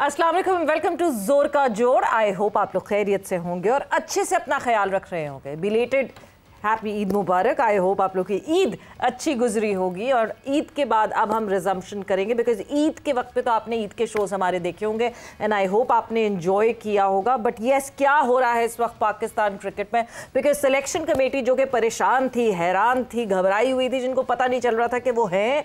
अस्सलाम वालेकुम, welcome to जोर का जोड़। आई होप आप लोग खैरियत से होंगे और अच्छे से अपना ख्याल रख रहे होंगे। Belated happy Eid Mubarak. I hope आप लोग की ईद अच्छी गुजरी होगी और ईद के बाद अब हम रिजम्पशन करेंगे बिकॉज ईद के वक्त पे तो आपने ईद के शोज हमारे देखे होंगे एंड आई होप आपने एंजॉय किया होगा। बट यस, क्या हो रहा है इस वक्त पाकिस्तान क्रिकेट में, बिकॉज सिलेक्शन कमेटी जो कि परेशान थी, हैरान थी, घबराई हुई थी, जिनको पता नहीं चल रहा था कि वो हैं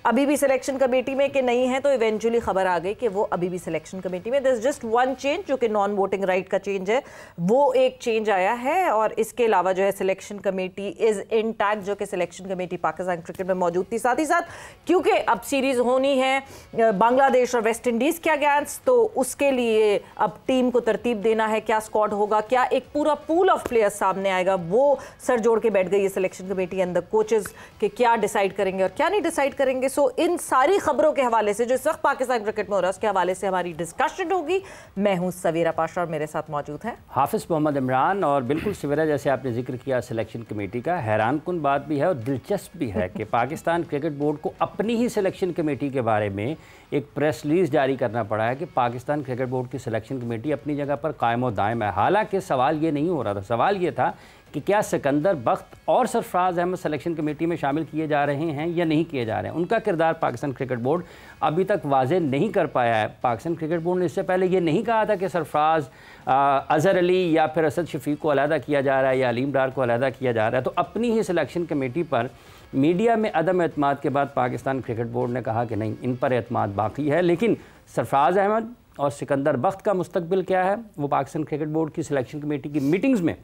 अभी भी सिलेक्शन कमेटी में कि नहीं है, तो इवेंचुअली खबर आ गई कि वो अभी भी सिलेक्शन कमेटी में। दिस जस्ट वन चेंज जो कि नॉन वोटिंग राइट का चेंज है, वो एक चेंज आया है। और इसके अलावा जो है सिलेक्शन कमेटी इज इंटैक्ट, जो कि सिलेक्शन कमेटी पाकिस्तान क्रिकेट में मौजूद थी। साथ ही साथ क्योंकि अब सीरीज होनी है बांग्लादेश और वेस्ट इंडीज के अगेंस्ट, तो उसके लिए अब टीम को तरतीब देना है, क्या स्क्वाड होगा, क्या एक पूरा पूल ऑफ प्लेयर्स सामने आएगा, वो सर जोड़ के बैठ गई है selection committee and the coaches कि क्या डिसाइड करेंगे और क्या नहीं डिसाइड करेंगे। सो इन सारी खबरों के हवाले से जो इस वक्त पाकिस्तान क्रिकेट में हो रहा है उसके हवाले से हमारी डिस्कशन होगी। मैं हूं सवेरा पाशा और मेरे साथ मौजूद हैं हाफिज मोहम्मद इमरान। और बिल्कुल सवेरा, जैसे आपने जिक्र किया सिलेक्शन कमेटी का, हैरानकुन बात भी है और दिलचस्प भी है कि पाकिस्तान क्रिकेट बोर्ड को अपनी ही सिलेक्शन कमेटी के बारे में एक प्रेस रिलीज जारी करना पड़ा है कि पाकिस्तान क्रिकेट बोर्ड की सिलेक्शन कमेटी अपनी जगह पर कायम और दायम है। हालांकि सवाल ये नहीं हो रहा था, सवाल ये था कि क्या सिकंदर बख्त और सरफराज अहमद सिलेक्शन कमेटी में शामिल किए जा रहे हैं या नहीं किए जा रहे हैं। उनका किरदार पाकिस्तान क्रिकेट बोर्ड अभी तक वाज़ेह नहीं कर पाया है। पाकिस्तान क्रिकेट बोर्ड ने इससे पहले ये नहीं कहा था कि सरफराज, अज़हर अली या फिर असद शफीक को अलहदा किया जा रहा है या अलीम डार को अलहदा किया जा रहा है। तो अपनी ही सिलेक्शन कमेटी पर मीडिया में अदम एतमाद के बाद पाकिस्तान क्रिकेट बोर्ड ने कहा कि नहीं, इन पर एतमाद बाकी है। लेकिन सरफराज अहमद और सिकंदर बख्त का मुस्तकबिल क्या है, वो पाकिस्तान क्रिकेट बोर्ड की सिलेक्शन कमेटी की मीटिंग्स में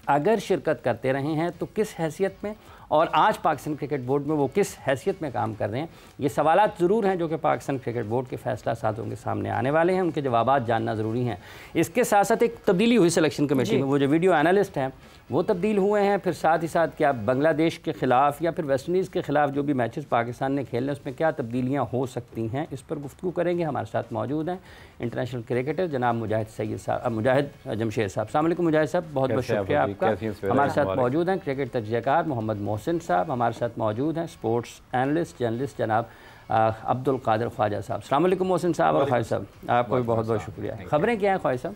अगर शिरकत करते रहे हैं तो किस हैसियत में, और आज पाकिस्तान क्रिकेट बोर्ड में वो किस हैसियत में काम कर रहे हैं, ये सवालात ज़रूर हैं जो कि पाकिस्तान क्रिकेट बोर्ड के फैसला साजों के सामने आने वाले हैं। उनके जवाबात जानना ज़रूरी हैं। इसके साथ साथ एक तब्दीली हुई सिलेक्शन कमेटी में, वो जो वीडियो एनालिस्ट हैं वो तब्दील हुए हैं। फिर साथ ही साथ क्या बांग्लादेश के ख़िलाफ़ या फिर वेस्ट इंडीज़ के ख़िलाफ़ जो भी मैचेस पाकिस्तान ने खेलने उसमें क्या तब्दीलियाँ हो सकती हैं, इस पर गुफ्तगू करेंगे। हमारे साथ मौजूद हैं इंटरनेशनल क्रिकेटर जनाब मुजाहिद सैयद साहब, मुजाहिद जमशेद साहब। अस्सलाम वालेकुम मुजाहिद साहब, बहुत बहुत शुक्रिया आपका। हमारे साथ मौजूद हैं क्रिकेट तजज़ियाकार मोहम्मद मोहसिन साहब। हमारे साथ मौजूद हैं स्पोर्ट्स एनालिस्ट जर्नलिस्ट जनाब अब्दुल कादिर ख्वाजा साहब। अस्सलाम वालेकुम मोहसिन साहब और ख्वाजा साहब, आपको भी बहुत बहुत शुक्रिया। खबरें क्या हैं ख्वाजा साहब?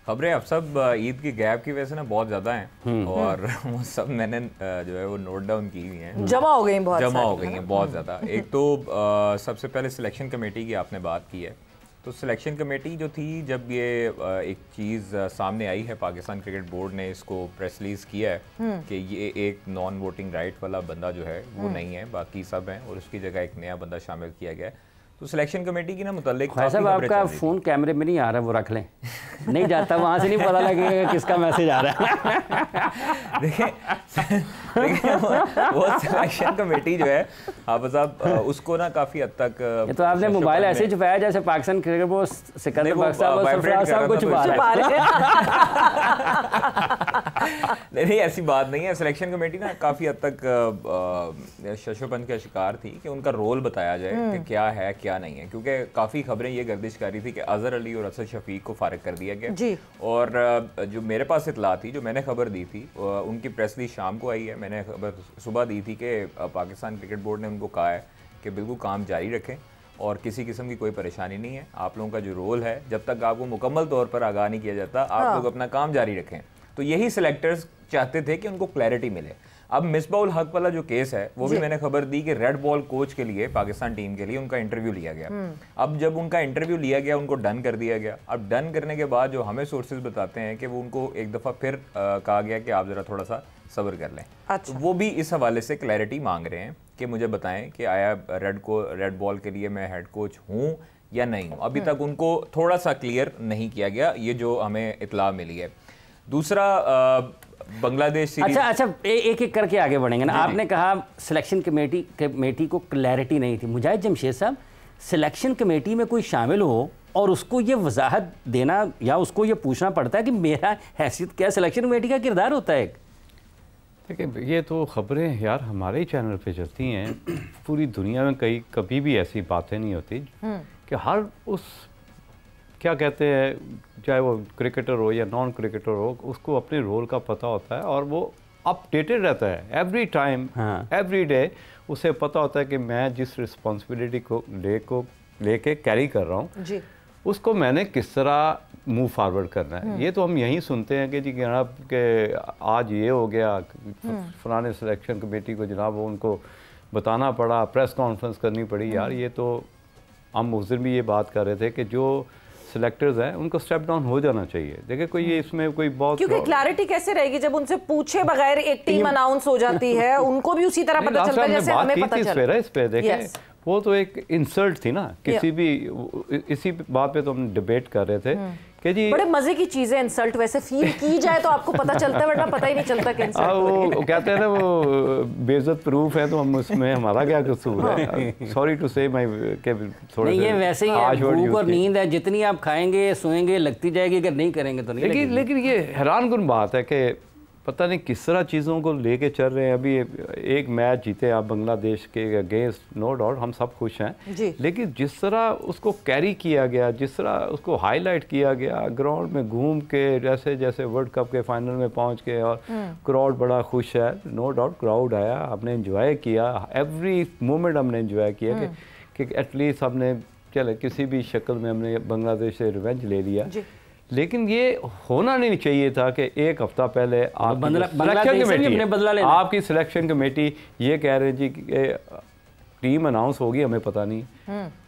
खबरें अब सब ईद की गैप की वजह से ना बहुत ज़्यादा हैं और वो सब मैंने जो है वो नोट डाउन की हुई हैं, जमा हो गई हैं बहुत ज़्यादा। एक तो सबसे पहले सिलेक्शन कमेटी की आपने बात की है, तो सिलेक्शन कमेटी जो थी, जब ये एक चीज़ सामने आई है, पाकिस्तान क्रिकेट बोर्ड ने इसको प्रेस रिलीज़ किया है कि ये एक नॉन वोटिंग राइट वाला बंदा जो है वो नहीं है, बाकी सब हैं और उसकी जगह एक नया बंदा शामिल किया गया है। तो सिलेक्शन कमेटी की ना मुताल्लिक साहब आपका फ़ोन कैमरे में नहीं आ रहा, वो रख लें, नहीं जाता वहाँ से नहीं पता लगेगा किसका मैसेज आ रहा है। देखिए वो सिलेक्शन कमेटी जो है आप साहब उसको ना काफ़ी हद तक, ये तो आपने मोबाइल ऐसे छुपाया जैसे पाकिस्तान क्रिकेट बोर्ड सिकंदर बख्त साहब और सरफराज साहब को छुपा रहे हैं। नहीं, ऐसी बात नहीं है। सिलेक्शन कमेटी ना काफ़ी हद तक शशोपंथ का शिकार थी कि उनका रोल बताया जाए कि क्या है क्या नहीं है, क्योंकि काफ़ी खबरें ये गर्दिश कर रही थी कि अज़हर अली और असद शफीक को फारिग कर दिया गया जी। और जो मेरे पास इतला थी, जो मैंने खबर दी थी, उनकी प्रेस रिलीज शाम को आई है। मैंने खबर सुबह दी थी कि पाकिस्तान क्रिकेट बोर्ड ने उनको कहा है कि बिल्कुल काम जारी रखें और किसी किस्म की कोई परेशानी नहीं है। आप लोगों का जो रोल है, जब तक आपको मुकम्मल तौर पर आगाह नहीं किया जाता, आप लोग अपना काम जारी रखें। तो यही सिलेक्टर्स चाहते थे कि उनको क्लैरिटी मिले। अब मिसबाउल हक वाला जो केस है वो भी मैंने खबर दी कि रेड बॉल कोच के लिए, पाकिस्तान टीम के लिए उनका इंटरव्यू लिया गया। अब जब उनका इंटरव्यू लिया गया, उनको डन कर दिया गया। अब डन करने के बाद जो हमें सोर्सेज बताते हैं कि वो उनको एक दफ़ा फिर कहा गया कि आप ज़रा थोड़ा सा सब्र कर लें। अच्छा। तो वो भी इस हवाले से क्लैरिटी मांग रहे हैं कि मुझे बताएं कि आया रेड बॉल के लिए मैं हेड कोच हूँ या नहीं हूँ। अभी तक उनको थोड़ा सा क्लियर नहीं किया गया, ये जो हमें इतला मिली है। दूसरा बांग्लादेश सीरीज। अच्छा, एक एक करके आगे बढ़ेंगे ना। आपने कहा सिलेक्शन कमेटी को क्लैरिटी नहीं थी। मुजाहिद जमशेद साहब, सिलेक्शन कमेटी में कोई शामिल हो और उसको ये वजाहत देना या उसको ये पूछना पड़ता है कि मेरा हैसियत क्या, सिलेक्शन कमेटी का किरदार होता है। देखिए, ये तो खबरें यार हमारे ही चैनल पे चलती हैं, पूरी दुनिया में कभी भी ऐसी बातें नहीं होती कि हर उस क्या कहते हैं, चाहे वो क्रिकेटर हो या नॉन क्रिकेटर हो, उसको अपने रोल का पता होता है और वो अपडेटेड रहता है एवरी टाइम, एवरी डे। उसे पता होता है कि मैं जिस रिस्पॉन्सिबिलिटी को लेके कैरी कर रहा हूँ उसको मैंने किस तरह मूव फॉरवर्ड करना है। ये तो हम यहीं सुनते हैं कि जी जनाब के आज ये हो गया, फलाने सिलेक्शन कमेटी को जनाब वो उनको बताना पड़ा, प्रेस कॉन्फ्रेंस करनी पड़ी। यार ये तो हम उस दिन भी ये बात कर रहे थे कि जो सिलेक्टर्स हैं उनको स्टेप डाउन हो जाना चाहिए। देखिए कोई ये इसमें कोई बहुत, क्योंकि क्लैरिटी कैसे रहेगी जब उनसे पूछे बगैर एक टीम अनाउंस हो जाती है, उनको भी उसी तरह पता चलता है जैसे हमें पता चला। इस पे देखें वो तो एक इंसल्ट थी ना किसी भी, इसी बात पे तो हम डिबेट कर रहे थे कि जी बड़े मजे की चीजें इंसल्ट वैसे फील की जाए तो आपको पता चलता है, वरना पता ही नहीं चलता कि इंसल्ट वो कहते हैं ना वो बेइज्जत प्रूफ है, तो हम उसमें हमारा क्या कसूर है। सॉरी टू से माय के थोड़े नहीं, ये वैसे ही है, भूख और नींद है, जितनी आप खाएंगे सोएंगे लगती जाएगी, अगर नहीं करेंगे तो नहीं लगेगी। लेकिन ये हैरानकुन बात है कि पता नहीं किस तरह चीज़ों को लेके चल रहे हैं। अभी एक मैच जीते आप बांग्लादेश के अगेंस्ट, नो डाउट हम सब खुश हैं, लेकिन जिस तरह उसको कैरी किया गया, जिस तरह उसको हाईलाइट किया गया, ग्राउंड में घूम के जैसे जैसे वर्ल्ड कप के फाइनल में पहुंच के, और क्राउड बड़ा खुश है, नो डाउट क्राउड आया, हमने एंजॉय किया, एवरी मोमेंट हमने एंजॉय किया कि एटलीस्ट हमने चले किसी भी शक्ल में हमने बांग्लादेश से रिवेंज ले लिया। लेकिन ये होना नहीं चाहिए था कि एक हफ्ता पहले आपकी सिलेक्शन कमेटी ये कह रहे जी कि टीम अनाउंस होगी, हमें पता नहीं,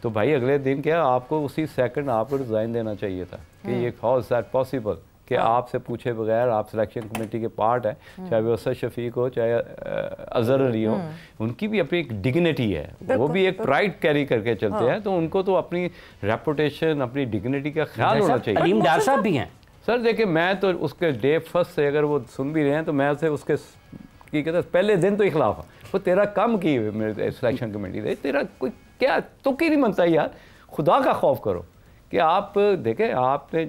तो भाई अगले दिन क्या आपको उसी सेकंड आपको रिजाइन देना चाहिए था कि ये हाउ इज दैट पॉसिबल कि आपसे पूछे बगैर आप सिलेक्शन कमेटी के पार्ट हैं, चाहे वो असद शफीक हो चाहे अजहर अली हो, उनकी भी अपनी एक डिग्निटी है, वो भी एक प्राइड कैरी करके चलते हैं, तो उनको तो अपनी रेपुटेशन अपनी डिग्निटी का ख्याल होना चाहिए। अलीम डार साहब भी हैं सर, देखिए मैं तो उसके डे फर्स्ट से अगर वो सुन भी रहे हैं तो मैं उसे उसके की कहते पहले दिन तो खिलाफ वो तेरा कम की मेरे सिलेक्शन कमेटी दे, तेरा कोई क्या तो क्यों नहीं बनता यार, खुदा का खौफ करो कि आप देखें आपने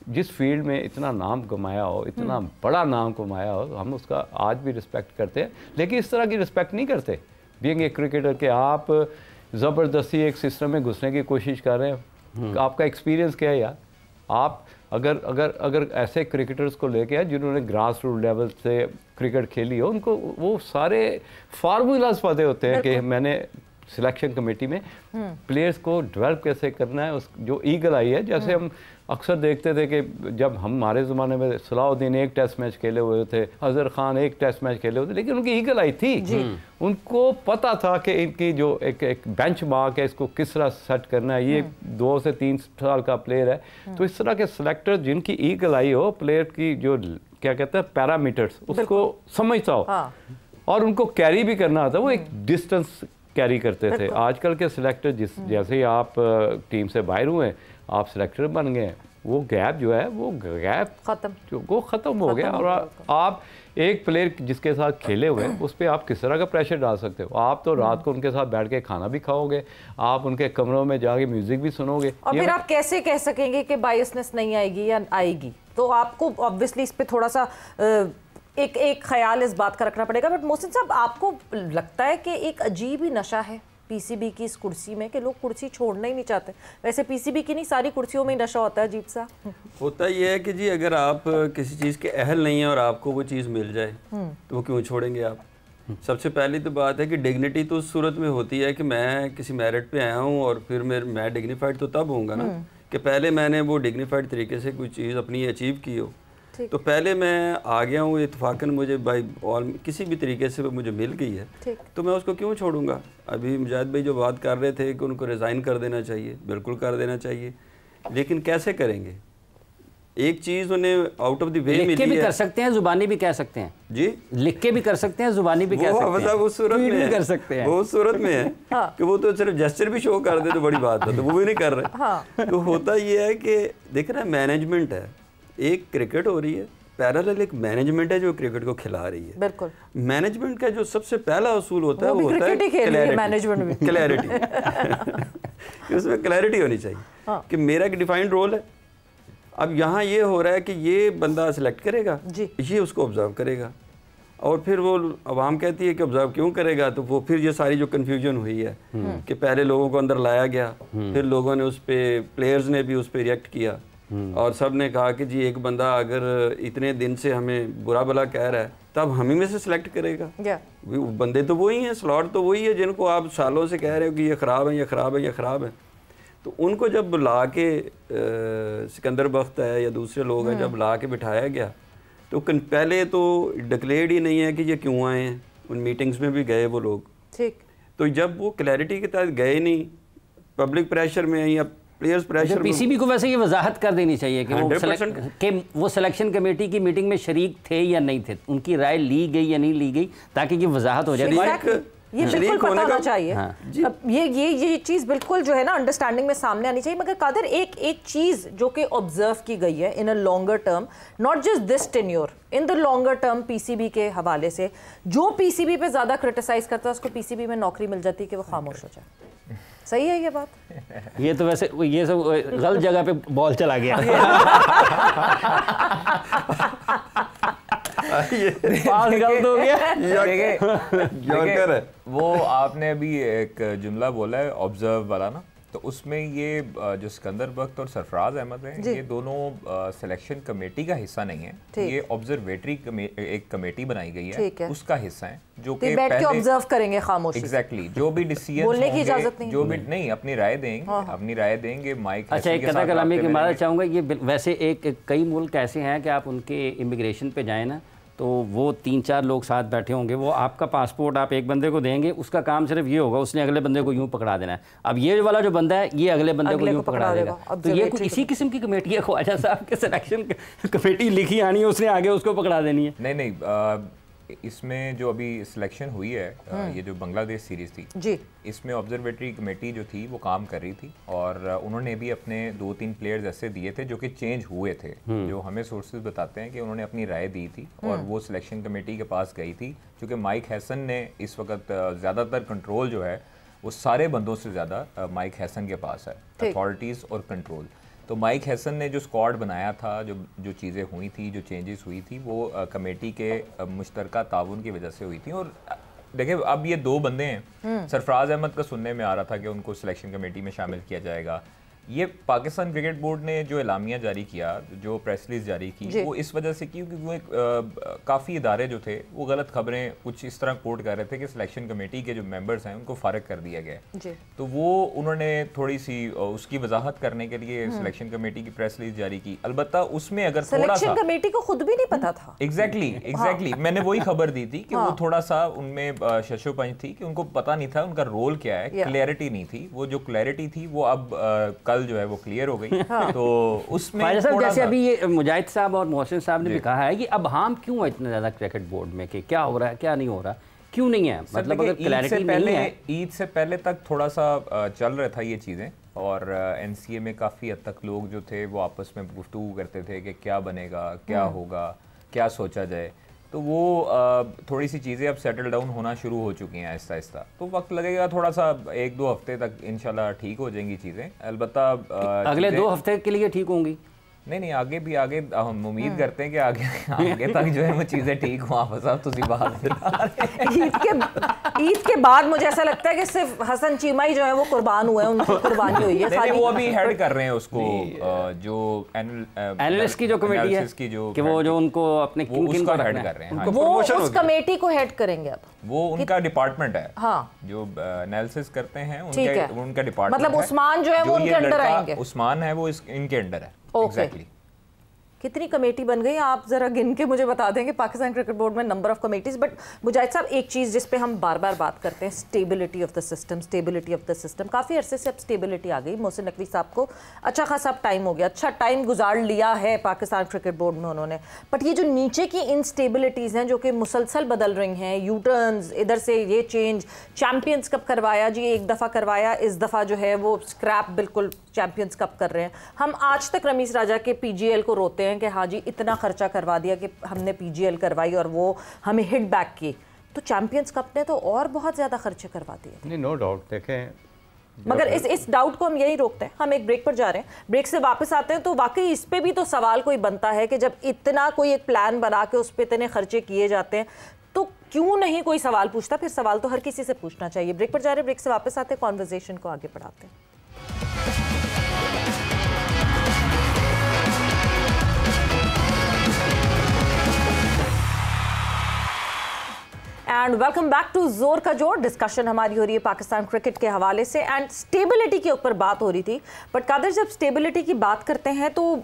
जिस फील्ड में इतना नाम कमाया हो, इतना बड़ा नाम कमाया हो, हम उसका आज भी रिस्पेक्ट करते हैं, लेकिन इस तरह की रिस्पेक्ट नहीं करते बीइंग ए क्रिकेटर के आप ज़बरदस्ती एक सिस्टम में घुसने की कोशिश कर रहे हैं। आपका एक्सपीरियंस क्या है यार, आप अगर ऐसे क्रिकेटर्स को लेके आए जिन्होंने ग्रास रूट लेवल से क्रिकेट खेली हो, उनको वो सारे फार्मूलाज पते होते हैं कि मैंने सिलेक्शन कमेटी में प्लेयर्स को डेवलप कैसे करना है। उस जो ईगल आई है, जैसे हम अक्सर देखते थे कि जब हमारे ज़माने में सलाउद्दीन एक टेस्ट मैच खेले हुए थे, अजहर खान एक टेस्ट मैच खेले हुए थे, लेकिन उनकी ईगल आई थी, उनको पता था कि इनकी जो एक बेंच मार्क है इसको किस तरह सेट करना है, ये 2 से 3 साल का प्लेयर है। तो इस तरह के सिलेक्टर जिनकी ईगल आई हो, प्लेयर की जो क्या कहते हैं पैरामीटर्स, उसको समझता हो और उनको कैरी भी करना आता, वो एक डिस्टेंस कैरी करते थे। आजकल के सिलेक्टर जैसे ही आप टीम से बाहर हुए, आप सिलेक्टर बन गए, वो गैप जो है वो गैप ख़त्म हो गया। और आप एक प्लेयर जिसके साथ खेले हुए उस पर आप किस तरह का प्रेशर डाल सकते हो। आप तो रात को उनके साथ बैठ के खाना भी खाओगे, आप उनके कमरों में जाके म्यूजिक भी सुनोगे, और फिर आप कैसे कह सकेंगे कि बायसनेस नहीं आएगी या आएगी। तो आपको ऑब्वियसली इस पे थोड़ा सा एक ख्याल इस बात का रखना पड़ेगा। बट मोहसिन साहब, आपको लगता है कि एक अजीब ही नशा है पीसीबी की इस कुर्सी में कि लोग कुर्सी छोड़ना ही नहीं चाहते? वैसे पीसीबी की नहीं, सारी कुर्सियों में नशा होता है अजीब सा। होता यह है कि जी अगर आप किसी चीज़ के अहल नहीं है और आपको वो चीज़ मिल जाए तो वो क्यों छोड़ेंगे आप। सबसे पहली तो बात है कि डिग्निटी तो उस सूरत में होती है कि मैं किसी मेरिट पे आया हूँ और फिर मैं डिग्निफाइड तो तब होऊंगा ना कि पहले मैंने वो डिग्निफाइड तरीके से कोई चीज़ अपनी अचीव की हो। तो पहले मैं आ गया हूँ, इत्फाकन मुझे बाई और किसी भी तरीके से मुझे मिल गई है, तो मैं उसको क्यों छोड़ूंगा। अभी मुजाहिद भाई जो बात कर रहे थे कि उनको रिज़ाइन कर देना चाहिए, बिल्कुल कर देना चाहिए, लेकिन कैसे करेंगे। एक चीज़ उन्हें आउट ऑफ द वे मिली है, भी कर सकते हैं, जुबानी भी कह सकते हैं जी, लिख के भी कर सकते हैं, जुबानी भी कह सकते हैं, वो सूरत में कर सकते हैं, वो सूरत में है कि वो तो सिर्फ जेस्चर भी शो कर दे तो बड़ी बात है, तो वो भी नहीं कर रहे। तो होता ये है कि देख रहे हैं मैनेजमेंट है, एक क्रिकेट हो रही है, पैरेलल एक मैनेजमेंट है जो क्रिकेट को खिला रही है। बिल्कुल, मैनेजमेंट का जो सबसे पहला असूल होता है वो होता है क्लैरिटी। उसमें क्लैरिटी होनी चाहिए कि मेरा एक डिफाइंड रोल है। अब यहाँ ये हो रहा है कि ये बंदा सिलेक्ट करेगा, ये उसको ऑब्जर्व करेगा, और फिर वो अवाम कहती है कि ऑब्जर्व क्यों करेगा, तो वो फिर ये सारी जो कन्फ्यूजन हुई है कि पहले लोगों को अंदर लाया गया, फिर लोगों ने उस पर, प्लेयर्स ने भी उस पर रिएक्ट किया और सब ने कहा कि जी एक बंदा अगर इतने दिन से हमें बुरा भला कह रहा है तब हम ही में से सिलेक्ट करेगा। बंदे तो वही हैं, स्लॉट तो वही है जिनको आप सालों से कह रहे हो कि ये ख़राब है, ये ख़राब है, ये ख़राब है। तो उनको जब बुला के सिकंदर बख्त है या दूसरे लोग हैं, जब बुला के बिठाया गया तो पहले तो डिक्लेयर्ड ही नहीं है कि ये क्यों आए हैं। उन मीटिंग्स में भी गए वो लोग, ठीक, तो जब वो क्लैरिटी के तहत गए नहीं, पब्लिक प्रेशर में या प्लेयर्स प्रेशर, पीसीबी को वैसे ये वजाहत कर देनी चाहिए कि वो सिलेक्शन कमेटी की मीटिंग में शरीक थे या नहीं थे, उनकी राय ली गई या नहीं ली गई, ताकि ये वजाहत हो जाए। ये बिल्कुल पता होना चाहिए। अब ये चीज़ बिल्कुल जो है ना अंडरस्टैंडिंग में सामने आनी चाहिए। मगर कादर एक चीज़ जो कि ऑब्जर्व की गई है in a longer term, not just this tenure, in the longer term PCB के हवाले से, जो पीसीबी पे ज़्यादा क्रिटिसाइज करता है उसको पीसीबी में नौकरी मिल जाती है कि वो खामोश हो जाए। सही है ये बात? ये तो वैसे ये सब गलत जगह पे बॉल चला गया। गलत हो गया। वो आपने अभी एक जुमला बोला है ऑब्जर्व वाला ना, तो उसमें ये जो सिकंदर बख्त और सरफराज अहमद हैं, ये दोनों सिलेक्शन कमेटी का हिस्सा नहीं है। ये ऑब्जर्वेटरी एक कमेटी बनाई गई है, उसका हिस्सा है, जो कि बैठ के ऑब्जर्व करेंगे खामोशी। एग्जैक्टली, जो भी डिसीजन बोलने की इजाजत नहीं, जो भी नहीं, अपनी राय देंगे, अपनी राय देंगे माइक। अच्छा, एक कथा कलामी की बात चाहूँगा, ये वैसे कई मुल्क ऐसे हैं कि आप उनके इमिग्रेशन पे जाएँ ना, तो वो 3-4 लोग साथ बैठे होंगे, वो आपका पासपोर्ट आप एक बंदे को देंगे, उसका काम सिर्फ ये होगा, उसने अगले बंदे को यूं पकड़ा देना है। अब ये वाला जो बंदा है ये अगले बंदे को यूं पकड़ा देगा। तो ये इसी किस्म की कमेटी है, ख्वाजा साहब के सिलेक्शन कमेटी लिखी आनी है, उसने आगे उसको पकड़ा देनी है। नहीं, इसमें जो अभी सिलेक्शन हुई है, ये जो बांग्लादेश सीरीज थी जी, इसमें ऑब्जर्वेटरी कमेटी जो थी वो काम कर रही थी, और उन्होंने भी अपने 2-3 प्लेयर्स ऐसे दिए थे जो कि चेंज हुए थे, जो हमें सोर्सेज बताते हैं कि उन्होंने अपनी राय दी थी और वो सिलेक्शन कमेटी के पास गई थी, क्योंकि माइक हैसन ने इस वक्त ज़्यादातर कंट्रोल जो है वो सारे बंदों से ज़्यादा माइक हैसन के पास है, अथॉरिटीज़ और कंट्रोल। तो माइक हैसन ने जो स्क्वाड बनाया था, जो चीज़ें हुई थी, जो चेंजेस हुई थी, वो कमेटी के मुश्तरका ताउन की वजह से हुई थी। और देखिए, अब ये 2 बंदे हैं, सरफराज अहमद का सुनने में आ रहा था कि उनको सिलेक्शन कमेटी में शामिल किया जाएगा। ये पाकिस्तान क्रिकेट बोर्ड ने जो एलामिया जारी किया, जो प्रेस रिलीज जारी की, वो इस वजह से की क्योंकि वो एक काफ़ी इदारे जो थे वो गलत खबरें कुछ इस तरह कोट कर रहे थे कि सिलेक्शन कमेटी के जो मेंबर्स हैं उनको फारिग कर दिया गया। तो वो उन्होंने थोड़ी सी उसकी वजाहत करने के लिए सिलेक्शन कमेटी की प्रेस रिलीज जारी की। अलबत्ता उसमें अगर थोड़ा सा कमेटी को खुद भी नहीं पता था। एग्जैक्टली मैंने वही खबर दी थी कि वो थोड़ा सा उनमें शशोपंच थी कि उनको पता नहीं था उनका रोल क्या है, क्लैरिटी नहीं थी। वो जो क्लैरिटी थी वो अब कल जो है वो क्लियर हो गई। तो उसमें जैसे अभी ये मुजाहिद साहब और मोहसिन साहब ने भी कहा है कि अब हम क्यों इतना ज़्यादा क्रिकेट बोर्ड में कि क्या हो रहा है क्या नहीं हो रहा, क्यों नहीं है, मतलब अगर क्लैरिटी नहीं है। ईद से पहले तक थोड़ा सा चल रहा था ये चीज़ें, और एनसीए में काफ़ी हद तक लोग जो थे वो आपस में गुफ्तगू करते थे कि क्या बनेगा, क्या होगा, क्या सोचा जाए। तो वो थोड़ी सी चीज़ें अब सेटल डाउन होना शुरू हो चुकी हैं आहिस्ता आहिस्ता। तो वक्त लगेगा थोड़ा सा, 1-2 हफ्ते तक इंशाल्लाह ठीक हो जाएंगी चीज़ें। अलबत्ता अगले 2 हफ्ते के लिए ठीक होंगी? नहीं, आगे हम उम्मीद करते हैं कि आगे तक जो है वो चीज़ें ठीक हो। आप साहब तुसी बात ईद के बाद मुझे ऐसा लगता है कि सिर्फ हसन चीमा ही जो है वो कुर्बान हुए हैं, उनकी कुर्बानी हुई है। नहीं, वो अभी हेड कर रहे हैं उसको, जो एनालिस्ट की जो कमेटी है कि वो जो उनको अपने किन को हेड कर रहे हैं, वो उस कमेटी को हेड करेंगे। अब वो उनका डिपार्टमेंट है, हाँ, जो एनालिसिस करते हैं उनका डिपार्टमेंट। मतलब उस्मान जो है वो उनके अंडर आएंगे। उस्मान है वो इनके अंडर है। Exactly. कितनी कमेटी बन गई आप जरा गिन के मुझे बता देंगे पाकिस्तान क्रिकेट बोर्ड में, नंबर ऑफ कमेटीज। बट मुजाहिद साहब, एक चीज़ जिस पे हम बार बार बात करते हैं, stability of the system, stability of the system. काफ़ी अरसे से अब स्टेबिलिटी आ गई। मोहसिन नकवी साहब को अच्छा खासा टाइम हो गया, अच्छा टाइम गुजार लिया है पाकिस्तान क्रिकेट बोर्ड में उन्होंने। बट ये जो नीचे की इनस्टेबिलिटीज़ हैं जो कि मुसलसल बदल रही हैं, यू टर्न्स, इधर से ये चेंज, चैम्पियंस कप करवाया जी, एक दफ़ा करवाया, इस दफ़ा जो है वो स्क्रैप बिल्कुल चैम्पियंस कप कर रहे हैं। हम आज तक रमीज राजा के पीजीएल को रोते हैं कि हाँ जी इतना खर्चा करवा दिया कि हमने पीजीएल करवाई और वो हमें हिट बैक की। तो चैंपियंस कप ने तो और बहुत ज़्यादा खर्चे करवा दिए। नहीं, नो डाउट। देखें, मगर इस डाउट को हम यही रोकते हैं। हम एक ब्रेक पर जा रहे हैं, ब्रेक से वापस आते हैं तो वाकई इस पे भी तो सवाल कोई बनता है कि जब इतना कोई एक प्लान बना के उस पर इतने खर्चे किए जाते हैं तो क्यों नहीं कोई सवाल पूछता। फिर सवाल तो हर किसी से पूछना चाहिए। ब्रेक पर जा रहे हैं, ब्रेक से वापस आते हैं, कॉन्वर्जेशन को आगे बढ़ाते हैं। एंड वेलकम बैक टू जोर का जोर। डिस्कशन हमारी हो रही है पाकिस्तान क्रिकेट के हवाले से एंड स्टेबिलिटी के ऊपर बात हो रही थी। बट कादर, जब स्टेबिलिटी की बात करते हैं तो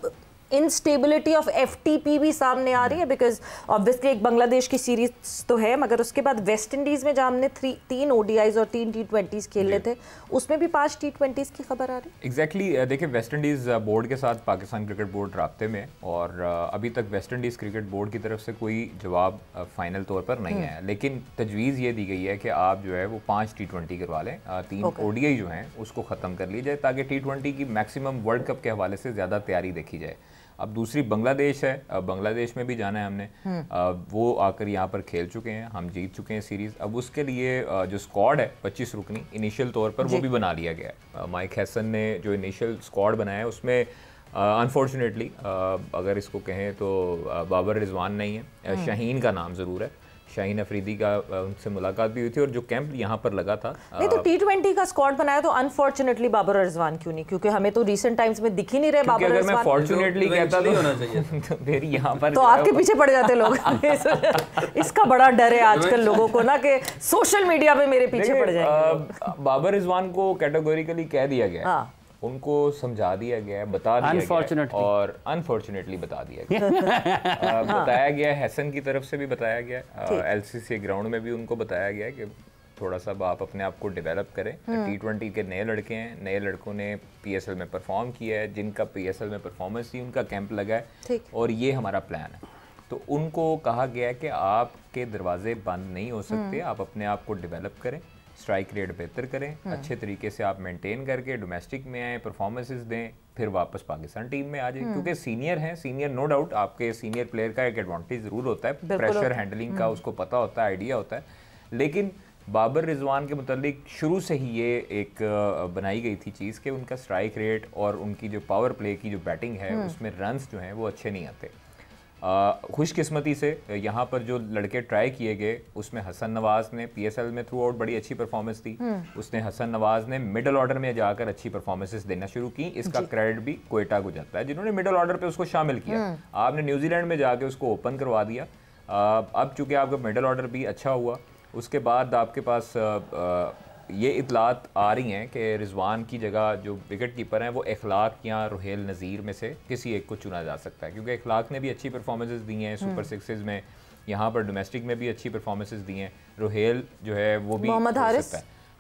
इनस्टेबिलिटी ऑफ एफटीपी भी सामने आ रही है, बिकॉज ऑब्वियसली एक बांग्लादेश की सीरीज तो है, मगर उसके बाद वेस्ट इंडीज़ में जहाँ हमने 3 ODIs और 3 T20s खेले थे, उसमें भी 5 T20s की खबर आ रही है। एग्जैक्टली देखिए, वेस्ट इंडीज़ बोर्ड के साथ पाकिस्तान क्रिकेट बोर्ड राब्ते में, और अभी तक वेस्ट इंडीज़ क्रिकेट बोर्ड की तरफ से कोई जवाब फाइनल तौर पर नहीं है, लेकिन तजवीज़ ये दी गई है कि आप जो है वो 5 T20 करवा लें, 3 ODI जो हैं उसको ख़त्म कर ली जाए, ताकि T20 की मैक्सिमम वर्ल्ड कप के हवाले से ज़्यादा तैयारी देखी जाए। अब दूसरी बांग्लादेश है, बांग्लादेश में भी जाना है हमने, वो आकर यहाँ पर खेल चुके हैं, हम जीत चुके हैं सीरीज़। अब उसके लिए जो स्क्वाड है 25 रुकनी इनिशियल तौर पर वो भी बना लिया गया है। माइक हैसन ने जो इनिशियल स्क्वाड बनाया है उसमें अनफॉर्चुनेटली अगर इसको कहें तो बाबर रिजवान नहीं है, शाहीन का नाम ज़रूर है, शाहीन अफरीदी का उनसे मुलाकात भी हुई थी, और जो कैंप यहाँ पर लगा था। नहीं तो T20 का स्क्वाड बनाया तो अनफॉर्चुनेटली बाबर रिजवान क्यों नहीं? क्योंकि हमें तो रीसेंट टाइम्स में दिख ही नहीं रहे बाबर रिजवान। अगर मैं फॉर्चुनेटली कहता तो होना चाहिए तो फिर यहाँ पर तो आपके पीछे पड़ जाते लोग। इसका बड़ा डर है आजकल लोगों को ना कि सोशल मीडिया पे मेरे पीछे पड़ जाएंगे। बाबर रिजवान को कैटेगोरिकली कह दिया गया, उनको समझा दिया गया है, बता दिया गया है, और अनफॉर्चुनेटली बता दिया गया। बताया गया है, हैसन की तरफ से भी बताया गया, LCC ग्राउंड में भी उनको बताया गया है कि थोड़ा सा आप अपने आप को डेवलप करें। T20 के नए लड़के हैं, नए लड़कों ने PSL में परफॉर्म किया है, जिनका PSL में परफॉर्मेंस थी उनका कैंप लगा है, और ये हमारा प्लान है। तो उनको कहा गया है कि आपके दरवाजे बंद नहीं हो सकते, आप अपने आप को डेवलप करें, स्ट्राइक रेट बेहतर करें, अच्छे तरीके से आप मेंटेन करके डोमेस्टिक में आए, परफॉर्मेंसेस दें, फिर वापस पाकिस्तान टीम में आ जाए। क्योंकि सीनियर हैं, सीनियर नो डाउट, आपके सीनियर प्लेयर का एक एडवांटेज ज़रूर होता है, प्रेशर हैंडलिंग का उसको पता होता है, आइडिया होता है। लेकिन बाबर रिजवान के मुतालिक शुरू से ही ये एक बनाई गई थी चीज़ कि उनका स्ट्राइक रेट और उनकी जो पावर प्ले की जो बैटिंग है उसमें रन्स जो हैं वो अच्छे नहीं आते। खुशकिस्मती से यहाँ पर जो लड़के ट्राई किए गए उसमें हसन नवाज ने PSL में थ्रू आउट बड़ी अच्छी परफॉर्मेंस दी, उसने हसन नवाज ने मिडल ऑर्डर में जाकर अच्छी परफॉर्मेंसेस देना शुरू की। इसका क्रेडिट भी कोयटा को जाता है जिन्होंने मिडल ऑर्डर पे उसको शामिल किया। आपने न्यूजीलैंड में जाके उसको ओपन करवा दिया। अब चूंकि आपका मिडल ऑर्डर भी अच्छा हुआ, उसके बाद आपके पास ये इतलात आ रही हैं कि रिजवान की जगह जो विकेट कीपर हैं वो इखलाक या रुहेल नज़ीर में से किसी एक को चुना जा सकता है, क्योंकि इखलाक ने भी अच्छी परफॉर्मेंसेस दी हैं सुपर सिक्सेस में, यहाँ पर डोमेस्टिक में भी अच्छी परफॉर्मेंसेस दी हैं। रुहेल जो है वो भी मोहम्मद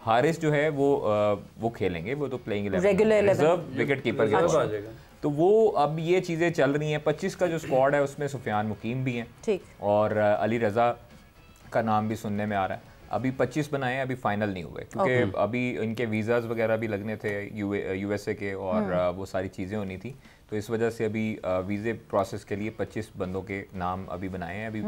हारिस जो है वो खेलेंगे, वो तो प्लेइंग रिजर्व विकेट कीपर के, तो वो अब ये चीज़ें चल रही हैं। 25 का जो स्क्वाड है उसमें सुफियान मुकीम भी हैं और अली रज़ा का नाम भी सुनने में आ रहा है। अभी 25 बनाए हैं, अभी फाइनल नहीं हुए क्योंकि अभी इनके वीज़ाज वगैरह भी लगने थे USA के, और वो सारी चीज़ें होनी थी, तो इस वजह से अभी वीज़े प्रोसेस के लिए 25 बंदों के नाम अभी बनाए हैं। अभी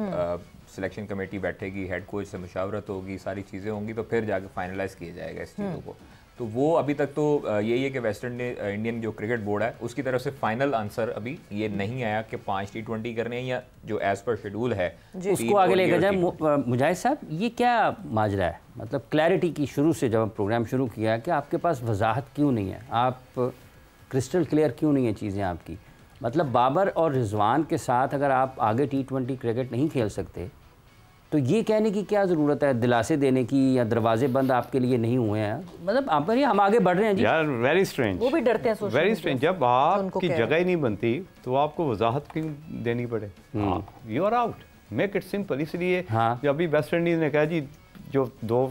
सिलेक्शन कमेटी बैठेगी, हेड कोच से मुशावरत होगी, सारी चीज़ें होंगी, तो फिर जाकर फाइनलाइज किया जाएगा इस चीज़ों को। तो वो अभी तक तो यही है कि वेस्टर्न इंडियन जो क्रिकेट बोर्ड है उसकी तरफ से फाइनल आंसर अभी ये नहीं आया कि 5 T20 करने हैं या जो एज पर शेड्यूल है उसको आगे लेकर जाए। मुजाहिद साहब, ये क्या माजरा है? मतलब क्लैरिटी की शुरू से जब प्रोग्राम शुरू किया कि आपके पास वजाहत क्यों नहीं है, आप क्रिस्टल क्लियर क्यों नहीं है चीज़ें आपकी? मतलब बाबर और रिजवान के साथ अगर आप आगे T20 क्रिकेट नहीं खेल सकते तो ये कहने की क्या ज़रूरत है, दिलासे देने की, या दरवाजे बंद आपके लिए नहीं हुए हैं? मतलब आप करिए, हम आगे बढ़ रहे हैं जी। यार वेरी स्ट्रेंज, वो भी डरते हैं, वेरी स्ट्रेंज। जब आपकी जगह ही नहीं बनती तो आपको वजाहत क्यों देनी पड़े? You are out, make it simple. इसलिए जब अभी वेस्ट इंडीज ने कहा जी जो 2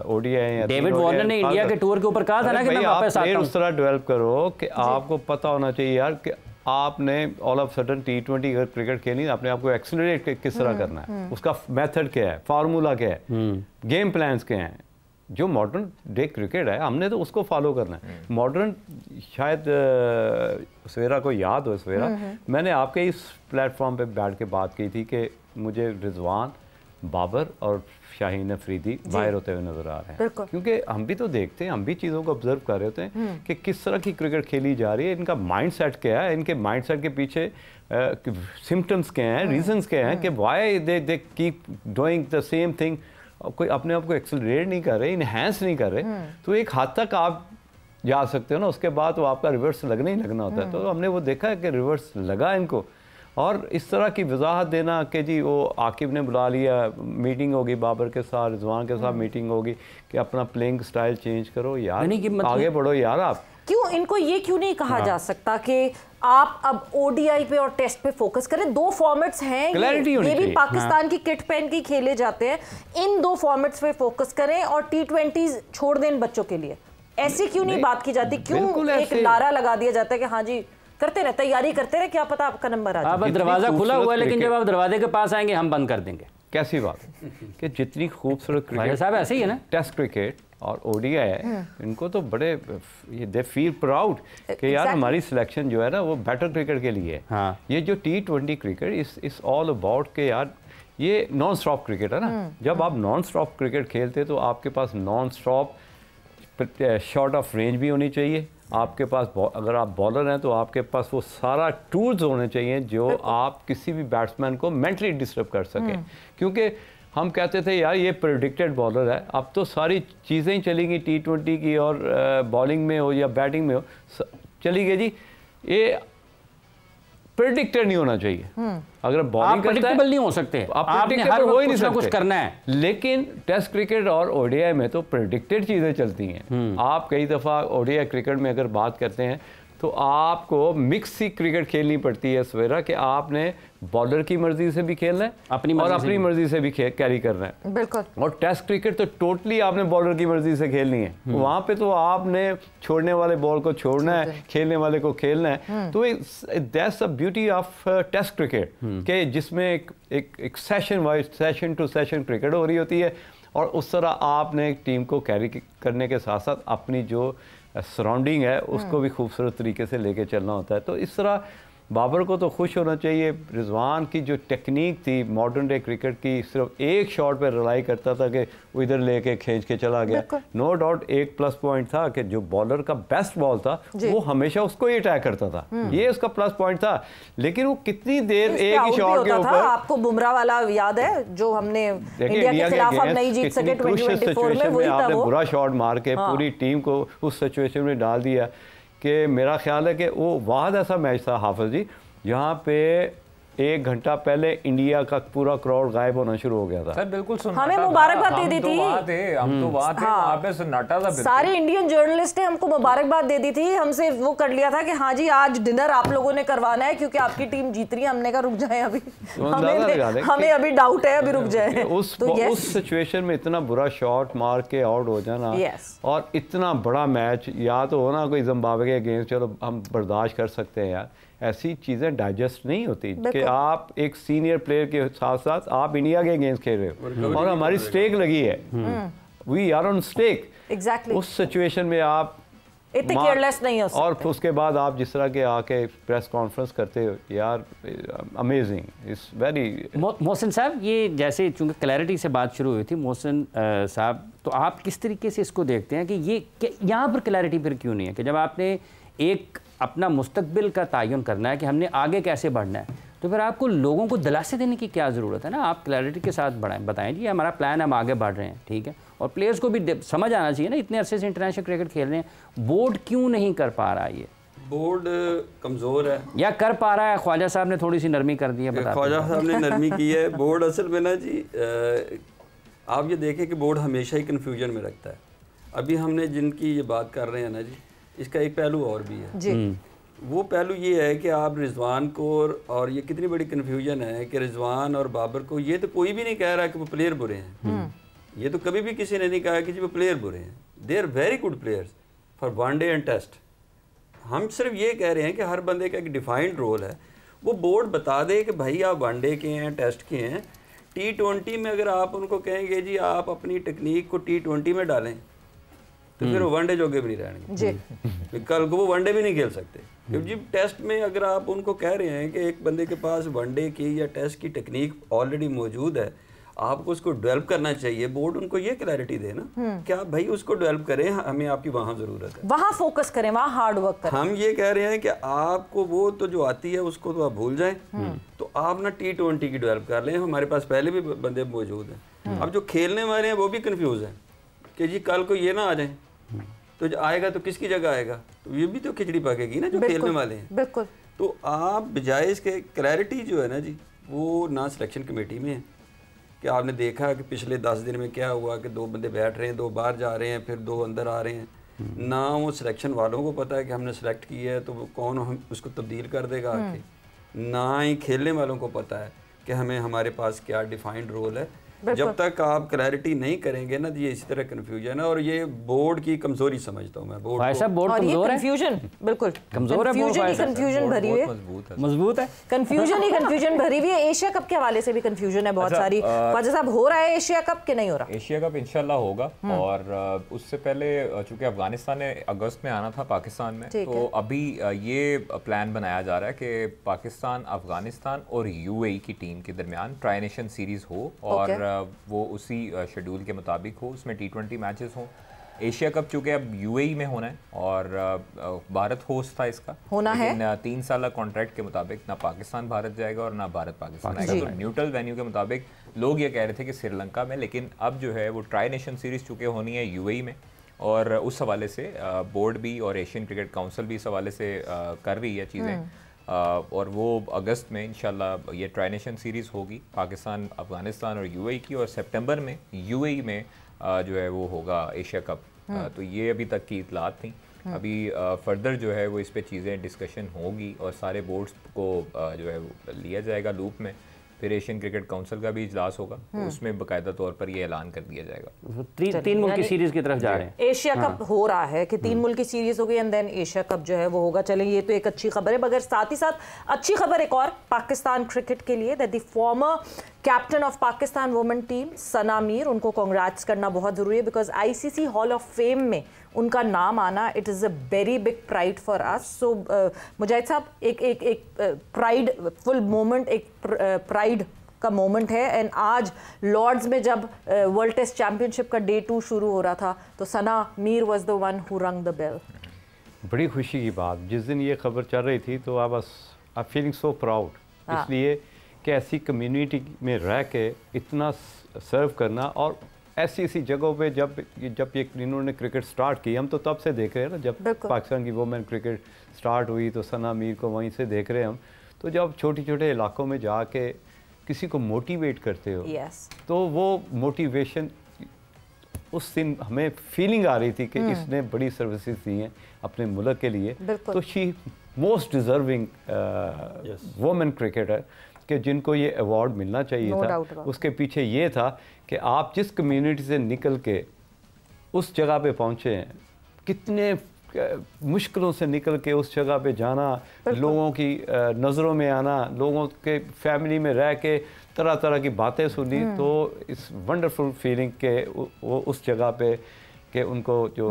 ODI हैं, डेविड वार्नर ने इंडिया के टूर के ऊपर कहा था ना कि मैं वापस आता हूं। उस तरह डेवलप करो कि आपको पता होना चाहिए यार कि आपने ऑल ऑफ सडन T20 अगर क्रिकेट खेलनी, अपने आप को एक्सेलरेट किस तरह करना है, उसका मेथड क्या है, फार्मूला क्या है, गेम प्लान्स क्या हैं। जो मॉडर्न डे क्रिकेट है हमने तो उसको फॉलो करना है। मॉडर्न शायद सवेरा को याद हो, सवेरा मैंने आपके इस प्लेटफॉर्म पे बैठ के बात की थी कि मुझे रिजवान, बाबर और शाहीन अफरीदी बाहर होते हुए नजर आ रहे हैं, क्योंकि हम भी तो देखते हैं, हम भी चीज़ों को ऑब्जर्व कर रहे होते हैं कि किस तरह की क्रिकेट खेली जा रही है, इनका माइंडसेट क्या है, इनके माइंडसेट के पीछे सिम्टम्स क्या हैं, रीजंस क्या हैं कि why they keep doing the same thing. कोई अपने आप को एक्सेलरेट नहीं कर रहे, इनहेंस नहीं कर रहे, तो एक हद तक आप जा सकते हो ना, उसके बाद तो आपका रिवर्स लगना ही लगना होता है। तो हमने वो देखा है कि रिवर्स लगा इनको, और इस तरह की वजाहत देना कि जी वो आकिब ने बुला लिया, मीटिंग होगी बाबर के साथ, रिजवान के साथ मीटिंग होगी कि अपना प्लेइंग स्टाइल चेंज करो यार, आगे बढ़ो यार। आप क्यों इनको ये क्यों नहीं कहा जा सकता कि आप अब ओडीआई पे और टेस्ट पे फोकस करें? दो फॉर्मेट्स हैं, ये भी पाकिस्तान की किट पहन के खेले जाते हैं, इन दो फॉर्मेट्स पे फोकस करें और T20 छोड़ दें बच्चों के लिए। ऐसी क्यों नहीं बात की जाती? क्यों एक नारा लगा दिया जाता है कि हाँ जी करते रहे, तैयारी करते रहे, क्या पता आपका नंबर आ जाए। दरवाजा खुला हुआ है, लेकिन जब आप दरवाजे के पास आएंगे हम बंद कर देंगे। कैसी बात कि जितनी खूबसूरत क्रिकेट साहब ऐसे ही है ना, टेस्ट क्रिकेट और ओडीआई है, इनको तो बड़े दे फील प्राउड कि यार हमारी सिलेक्शन जो है ना वो बेटर क्रिकेट के लिए है। हाँ। ये जो T20 क्रिकेट इस ऑल अबाउट के यार ये नॉन स्टॉप क्रिकेट है ना। जब आप नॉन स्टॉप क्रिकेट खेलते तो आपके पास non stop shot of range भी होनी चाहिए, आपके पास अगर आप बॉलर हैं तो आपके पास वो सारा टूल्स होने चाहिए जो आप किसी भी बैट्समैन को मेंटली डिस्टर्ब कर सकें। क्योंकि हम कहते थे यार ये प्रेडिक्टेड बॉलर है, अब तो सारी चीज़ें ही चलेंगी T20 की, और बॉलिंग में हो या बैटिंग में हो चली गई जी। ये प्रेडिक्टेड नहीं होना चाहिए। अगर बॉलिंग करता है नहीं हो सकते, आपने हर हो ही नहीं कुछ ना कुछ सकते करना है। लेकिन टेस्ट क्रिकेट और ओडीआई में तो प्रेडिक्टेड चीज़ें चलती हैं। आप कई दफ़ा ओडीआई क्रिकेट में अगर बात करते हैं तो आपको मिक्स सी क्रिकेट खेलनी पड़ती है सवेरा, कि आपने बॉलर की मर्जी से भी खेलना है अपनी मर्जी से भी कैरी करना है। बिल्कुल। और टेस्ट क्रिकेट तो टोटली आपने बॉलर की मर्जी से खेलनी है। वहाँ पे तो आपने छोड़ने वाले बॉल को छोड़ना है, खेलने वाले को खेलना है। तो that's the beauty of test cricket के जिसमें एक session wise session to session cricket हो रही होती है, और उस तरह आपने एक टीम को कैरी करने के साथ साथ अपनी जो सराउंडिंग है उसको भी खूबसूरत तरीके से लेके चलना होता है। तो इस तरह बाबर को तो खुश होना चाहिए। रिजवान की जो टेक्निक थी मॉडर्न डे क्रिकेट की, सिर्फ एक शॉट पर रिलाई करता था कि वो इधर लेके खींच के चला गया। नो डाउट एक प्लस पॉइंट था कि जो बॉलर का बेस्ट बॉल था वो हमेशा उसको ही अटैक करता था, ये उसका प्लस पॉइंट था। लेकिन वो कितनी देर एक ही शॉट के ऊपर, आपको बुमराह वाला याद है जो हमने इंडिया के खिलाफ अब नहीं जीत सके 2024 में, वही था वो। बुरा शॉट मार के पूरी टीम को उस सिचुएशन में डाल दिया कि मेरा ख्याल है कि वो वाहद ऐसा मैच था हाफिज जी जहाँ पे 1 घंटा पहले इंडिया का पूरा क्राउड गायब होना शुरू हो गया था। सर बिल्कुल हमें मुबारकबाद दे दी थी, हम तो वहाँ थे, वहाँ पे सन्नाटा था। सारे इंडियन जर्नलिस्ट ने हमको मुबारकबाद दे दी थी, हमसे वो कर लिया था कि हाँ जी आज डिनर आप लोगों ने करवाना है क्योंकि आपकी टीम जीत रही है। हमने कहा रुक जाए अभी, हमें अभी डाउट है, अभी रुक जाए। उस सिचुएशन में इतना बुरा शॉट मार के आउट हो जाना और इतना बड़ा मैच, या तो होना कोई जिम्बाब्वे के अगेंस्ट चलो हम बर्दाश्त कर सकते हैं यार, ऐसी चीज़ें डाइजेस्ट नहीं होती कि आप एक सीनियर प्लेयर के साथ साथ आप इंडिया के अगेंस्ट खेल रहे हो और हमारी स्टेक लगी है, we are on stake. Exactly उस सिचुएशन में आप इतने केयरलेस नहीं हो सकते। और उसके बाद आप जिस तरह के आके प्रेस कॉन्फ्रेंस करते हो यार, अमेजिंग, इट्स वेरी। मोहसिन साहब, ये जैसे चूँकि क्लैरिटी से बात शुरू हुई थी, मोहसिन साहब तो आप किस तरीके से इसको देखते हैं कि ये यहाँ पर क्लैरिटी फिर क्यों नहीं है कि जब आपने एक अपना मुस्तकबिल का तयन करना है कि हमने आगे कैसे बढ़ना है, तो फिर आपको लोगों को दिलासे देने की क्या ज़रूरत है ना। आप क्लैरिटी के साथ बढ़ाएं, बताएं जी हमारा प्लान है, हम आगे बढ़ रहे हैं, ठीक है। और प्लेयर्स को भी समझ आना चाहिए ना, इतने अरसे से इंटरनेशनल क्रिकेट खेल रहे हैं, बोर्ड क्यों नहीं कर पा रहा है? ये बोर्ड कमज़ोर है या कर पा रहा है? ख्वाजा साहब ने थोड़ी सी नरमी कर दी है, ख्वाजा साहब ने नरमी की है। बोर्ड असल में ना जी, आप ये देखें कि बोर्ड हमेशा ही कन्फ्यूजन में रखता है। अभी हमने जिनकी ये बात कर रहे हैं ना जी, इसका एक पहलू और भी है जी। वो पहलू ये है कि आप रिजवान को, और ये कितनी बड़ी कन्फ्यूजन है कि रिजवान और बाबर को, ये तो कोई भी नहीं कह रहा कि वो प्लेयर बुरे हैं, ये तो कभी भी किसी ने नहीं कहा कि जी वो प्लेयर बुरे हैं। They are very good players for one day and test. हम सिर्फ ये कह रहे हैं कि हर बंदे का एक डिफाइंड रोल है, वो बोर्ड बता दे कि भाई आप वनडे के हैं, टेस्ट के हैं। T20 में अगर आप उनको कहेंगे जी आप अपनी टेक्निक को T20 में डालें तो फिर वो वनडे जोगे भी नहीं रहेंगे, कल को वो वनडे भी नहीं खेल सकते। क्योंकि टेस्ट में अगर आप उनको कह रहे हैं कि एक बंदे के पास वनडे की या टेस्ट की टेक्निक ऑलरेडी मौजूद है, आपको उसको डेवलप करना चाहिए, बोर्ड उनको ये क्लैरिटी दे ना कि आप भाई उसको डेवलप करें, हमें आपकी वहाँ ज़रूरत है, वहाँ फोकस करें, वहाँ हार्ड वर्क करें। हम ये कह रहे हैं कि आपको वो तो जो आती है उसको तो आप भूल जाएं, तो आप ना T20 की डेवलप कर लें, हमारे पास पहले भी बंदे मौजूद हैं। अब जो खेलने वाले हैं वो भी कन्फ्यूज़ हैं कि जी कल को ये ना आ जाए, तो आएगा तो किसकी जगह आएगा, तो ये भी तो खिचड़ी पकेगी ना जो खेलने वाले हैं। बिल्कुल। तो आप बजाय इसके क्लैरिटी जो है ना जी, वो ना सिलेक्शन कमेटी में है कि आपने देखा कि पिछले 10 दिन में क्या हुआ कि 2 बंदे बैठ रहे हैं, 2 बाहर जा रहे हैं, फिर 2 अंदर आ रहे हैं। ना वो सिलेक्शन वालों को पता है कि हमने सेलेक्ट किया है तो वो कौन हम उसको तब्दील कर देगा आके। ना ही खेलने वालों को पता है कि हमें हमारे पास क्या डिफाइंड रोल है। जब तक आप क्लैरिटी नहीं करेंगे ना, ये इसी तरह कंफ्यूजन है और ये बोर्ड की कमजोरी समझता हूँ मैं। बोर्ड कमजोर है, कंफ्यूजन बिल्कुल कमजोर है, कंफ्यूजन भरी हुई है, मजबूत है, कंफ्यूजन भरी हुई है। एशिया कप के हवाले से भी कंफ्यूजन है बहुत सारी। ख्वाजा साहब, हो रहा है एशिया कप के नहीं हो रहा? एशिया कप इंशाल्लाह होगा, और उससे पहले चूंकि अफगानिस्तान ने अगस्त में आना था पाकिस्तान में, तो अभी ये प्लान बनाया जा रहा है कि पाकिस्तान, अफगानिस्तान और यूएई की टीम के दरमियान ट्राई नेशन सीरीज हो, और वो उसी शेड्यूल के मुताबिक हो, उसमें T20 मैचेस हों। एशिया कप चूँकि अब यूएई में होना है और भारत होस्ट था इसका, होना है 3 साल कॉन्ट्रैक्ट के मुताबिक ना पाकिस्तान भारत जाएगा और ना भारत पाकिस्तान आएगा। तो न्यूट्रल वेन्यू के मुताबिक लोग ये कह रहे थे कि श्रीलंका में, लेकिन अब जो है वो ट्राई नेशन सीरीज़ चूँकि होनी है यूएई में, और उस हवाले से बोर्ड भी और एशियन क्रिकेट काउंसिल भी इस हवाले से कर रही है चीज़ें, और वो अगस्त में इंशाल्लाह ये ट्राई नेशन सीरीज़ होगी पाकिस्तान, अफगानिस्तान और यूएई की, और सितंबर में यूएई में जो है वो होगा एशिया कप। तो ये अभी तक की इतलात थी। अभी फर्दर जो है वो इस पे चीज़ें डिस्कशन होगी और सारे बोर्ड्स को जो है वो लिया जाएगा लूप में। फिर एशियन क्रिकेट काउंसिल का भी इजलास होगा, उसमें बाकायदा तौर पर ये ऐलान कर दिया जाएगा। 3 मुल्क की सीरीज की तरफ जा रहे हैं। एशिया कप हो रहा है कि 3 मुल्क की सीरीज हो गई एंड देन एशिया कप जो है वो होगा। चलें, ये तो एक अच्छी खबर है, मगर साथ ही साथ अच्छी खबर एक और पाकिस्तान क्रिकेट के लिए, that the former captain of Pakistan women team Sana Mir, उनको कांग्रेट्स करना बहुत ज़रूरी है, because ICC hall of fame में उनका नाम आना, it is a very big pride for us. So Mujahid साहब, एक प्राइड फुल मोमेंट, एक प्राइड का मोमेंट है। एंड आज लॉर्ड्स में जब वर्ल्ड टेस्ट चैंपियनशिप का डे 2 शुरू हो रहा था, तो Sana Mir was the one who रंग द बेल। बड़ी खुशी की बात, जिस दिन ये खबर चल रही थी तो आई फीलिंग सो प्राउड, इसलिए कि ऐसी कम्युनिटी में रह के इतना सर्व करना, और ऐसी जगहों पे जब ये इन्होंने क्रिकेट स्टार्ट की, हम तो तब से देख रहे हैं ना, जब पाकिस्तान की वुमेन क्रिकेट स्टार्ट हुई तो सना मीर को वहीं से देख रहे हैं हम। तो जब छोटे छोटे इलाकों में जाके किसी को मोटिवेट करते हो, तो वो मोटिवेशन उस दिन हमें फीलिंग आ रही थी कि इसने बड़ी सर्विसेज दी हैं अपने मुल्क के लिए, तो she most deserving women cricketer कि जिनको ये अवार्ड मिलना चाहिए था। उसके पीछे ये था कि आप जिस कम्युनिटी से निकल के उस जगह पे पहुँचे हैं, कितने मुश्किलों से निकल के उस जगह पे जाना, लोगों की नज़रों में आना, लोगों के फैमिली में रह के तरह तरह की बातें सुनी, तो इस वंडरफुल फीलिंग के वो उस जगह पे कि उनको जो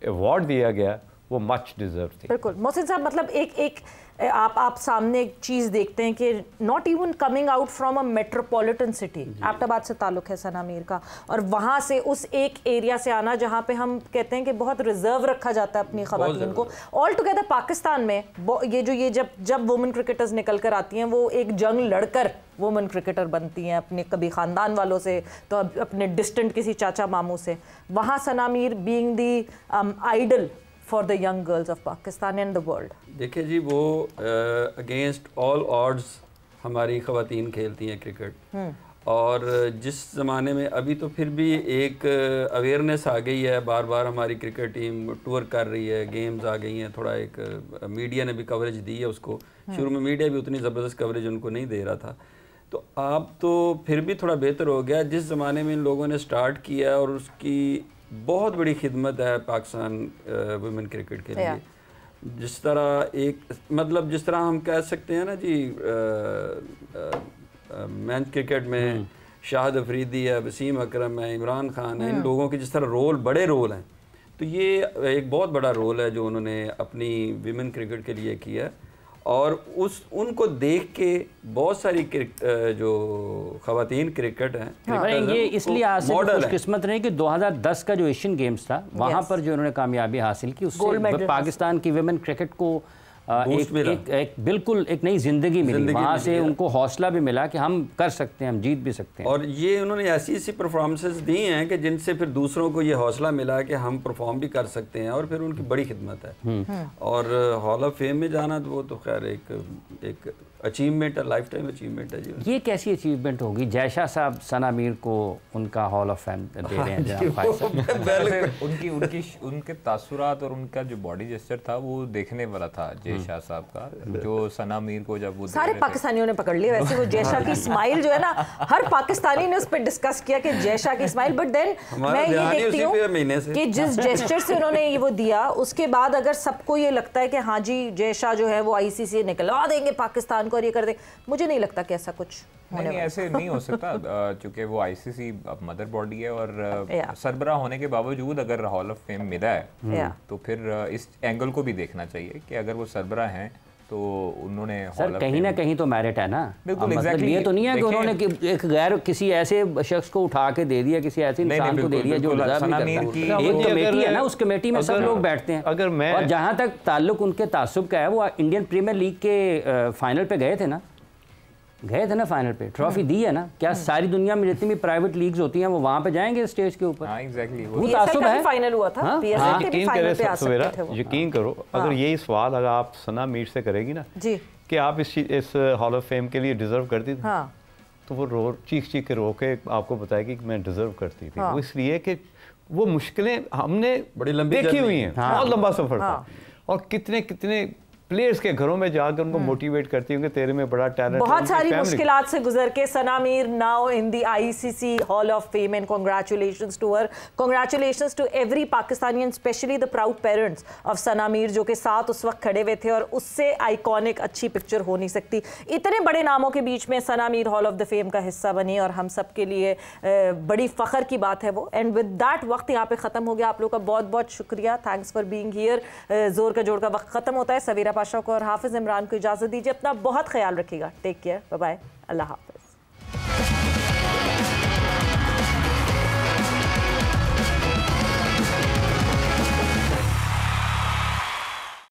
अवार्ड दिया गया वो मच डिजर्व थी। बिल्कुल मोहसिन साहब, मतलब एक आप सामने एक चीज़ देखते हैं कि not even coming out from a metropolitan city, Abbottabad से ताल्लुक़ है सना मीर का, और वहाँ से उस एक एरिया से आना जहाँ पे हम कहते हैं कि बहुत रिजर्व रखा जाता है अपनी ख़वातीन को। ऑल टुगेदर पाकिस्तान में ये जब वुमेन क्रिकेटर्स निकल कर आती हैं, वो एक जंग लड़कर वुमेन क्रिकेटर बनती हैं, अपने कभी ख़ानदान वालों से तो अपने डिस्टेंट किसी चाचा मामू से। वहाँ Sana Mir being the idol for the young girls of Pakistan and the world. देखिए जी, वो अगेंस्ट ऑल ऑड्स हमारी ख़वातीन खेलती हैं क्रिकेट, और जिस ज़माने में अभी तो फिर भी एक अवेयरनेस आ गई है, बार बार हमारी क्रिकेट टीम टूर कर रही है, गेम्स आ गई हैं, थोड़ा एक मीडिया ने भी कवरेज दी है उसको। शुरू में मीडिया भी उतनी ज़बरदस्त कवरेज उनको नहीं दे रहा था, तो अब तो फिर भी थोड़ा बेहतर हो गया। जिस ज़माने में इन लोगों ने स्टार्ट किया, और उसकी बहुत बड़ी खिदमत है पाकिस्तान वुमेन क्रिकेट के लिए। जिस तरह जिस तरह हम कह सकते हैं ना जी, मेंस क्रिकेट में शाहिद अफरीदी है, वसीम अकरम है, इमरान खान है, इन लोगों के जिस तरह बड़े रोल हैं, तो ये एक बहुत बड़ा रोल है जो उन्होंने अपनी वुमेन क्रिकेट के लिए किया। और उनको देख के बहुत सारी जो ख़वातीन क्रिकेट हैं, ये इसलिए खुशकिस्मत रहे कि 2010 का जो एशियन गेम्स था, वहाँ पर जो उन्होंने कामयाबी हासिल की, उससे पाकिस्तान की वुमेन क्रिकेट को एक बिल्कुल एक नई जिंदगी मिली, वहाँ से उनको हौसला भी मिला कि हम कर सकते हैं, हम जीत भी सकते हैं। और ये उन्होंने ऐसी ऐसी परफॉर्मेंसेस दी हैं कि जिनसे फिर दूसरों को ये हौसला मिला कि हम परफॉर्म भी कर सकते हैं, और फिर उनकी बड़ी खिदमत है। और हॉल ऑफ फेम में जाना तो वो तो खैर एक अचीवमेंट है, लाइफ टाइम अचीवमेंट है जी। ये कैसी अचीवमेंट होगी? जयशाह साहब सना मीर को उनका हॉल ऑफ फेम दे रहे हैं जनाब फाइज साहब। उनके तासुरात और उनका जो बॉडी जेस्चर था वो देखने वाला था जयशाह साहब का, जो सना मीर को जब वो सारे पाकिस्तानियों ने पकड़ लिया वैसे वो जयशाह की स्माइल जो है ना, हर पाकिस्तानी ने उस पर डिस्कस किया कि जयशाह की स्माइल। बट देन मैं ये देखती हूँ कि जिस जेस्चर से उन्होंने ये वो दिया, उसके बाद अगर सबको ये लगता है कि हाँ जी जयशाह जो है वो आईसीसी निकलवा देंगे पाकिस्तान को और ये कर दे, मुझे नहीं लगता कि ऐसा कुछ नहीं, ऐसे नहीं हो सकता क्योंकि वो आईसीसी मदर बॉडी है और सरबरा होने के बावजूद अगर हॉल ऑफ फेम मिला है तो फिर इस एंगल को भी देखना चाहिए कि अगर वो सरबरा हैं तो उन्होंने सर कहीं ना कहीं तो मेरिट है ना। बिल्कुल एग्जैक्टली ये तो नहीं है कि उन्होंने एक गैर किसी ऐसे शख्स को उठा के दे दिया, किसी ऐसे इंसान को दे दिया जो डिजर्व नहीं करता। एक कमेटी है ना, उस कमेटी में सब लोग बैठते हैं। अगर मैं और जहाँ तक ताल्लुक उनके तासुब का है, वो इंडियन प्रीमियर लीग के फाइनल पे गए थे ना फाइनल पे, ट्रॉफी दी है ना। क्या सारी दुनिया में जितनी भी प्राइवेट लीग्स होती हैं वो वहाँ पे जाएंगे स्टेज के ऊपर? एग्जैक्टली वो तासुब है। फाइनल हुआ था, यकीन करो अगर यही सवाल अगर आप सना मीर से करेगी ना जी कि आप इस हॉल ऑफ फेम के लिए डिजर्व करती थी, तो वो चीख के रो के आपको बताएगी कि मैं डिजर्व करती थी। वो इसलिए कि वो मुश्किलें हमने बड़ी लंबी देखी हुई हैं, बहुत लंबा सफर था, और कितने प्लेयर्स के घरों में जाकर उनको मोटिवेट करती होंगे तेरे में बड़ा टैलेंट। बहुत सारी मुश्किलात से गुजर के Sana Mir now in the ICC hall of fame and congratulations to her, congratulations to every Pakistani and specially the proud parents of Sana Mir जो के साथ उस वक्त खड़े हुए थे, और उससे आइकॉनिक अच्छी पिक्चर हो नहीं सकती। इतने बड़े नामों के बीच में Sana Mir hall of the fame का हिस्सा बनी और हम सब के लिए बड़ी फ़ख्र की बात है वो। एंड विद दैट वक्त यहाँ पे ख़त्म हो गया। आप लोग का बहुत बहुत शुक्रिया, थैंक्स फॉर बीइंग हियर। जोर का जोड़ का वक्त ख़त्म होता है। सवेरा पाशा को और हाफिज़ इमरान को इजाज़त दीजिए। अपना बहुत ख्याल रखिएगा। टेक केयर, बाय बाय, अल्लाह हाफ़िज़।